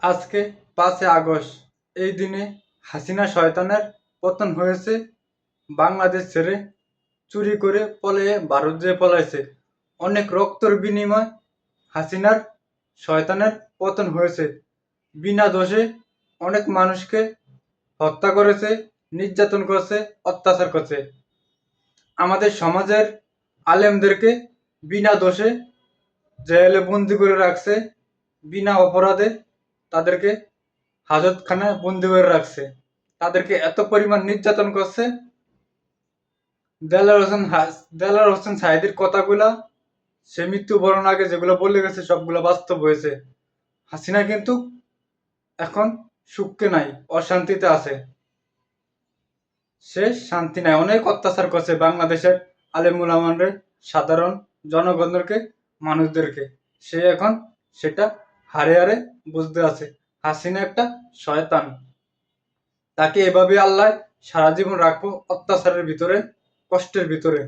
আজকে 5ই আগস্ট, এই দিনে হাসিনা শয়তানের পতন হয়েছে। বাংলাদেশ ছেড়ে চুরি করে পলায়ে ভারত যেয়ে পলাইছে। অনেক রক্তের বিনিময় হাসিনার শয়তানের পতন হয়েছে। বিনা দোষে অনেক মানুষকে হত্যা করেছে, নির্যাতন করেছে, অত্যাচার করেছে। আমাদের সমাজের আলেমদেরকে বিনা দোষে জেলে বন্দি করে রাখছে, বিনা অপরাধে তাদেরকে হাজতখানায় বন্দি করে রাখছে। তাদেরকে এত পরিমাণ নির্যাতন করছে। দেলার হোসেন সাঈদীর কথাগুলা সে মৃত্যুবরণ আগে যেগুলো বলে গেছে সবগুলো বাস্তব হয়েছে। হাসিনা কিন্তু এখন সুখে নাই, অশান্তিতে আছে। সে শান্তি নাই, অনেক অত্যাচার করছে বাংলাদেশের আলেম উলামাদের, সাধারণ জনগণদেরকে, মানুষদেরকে। সে এখন সেটা হারে হারে বুঝতে আছে। হাসিনা একটা শয়তান। তাকে এভাবে আল্লাহ সারা জীবন রাখবো অত্যাচারের ভিতরে, কষ্টের ভিতরে।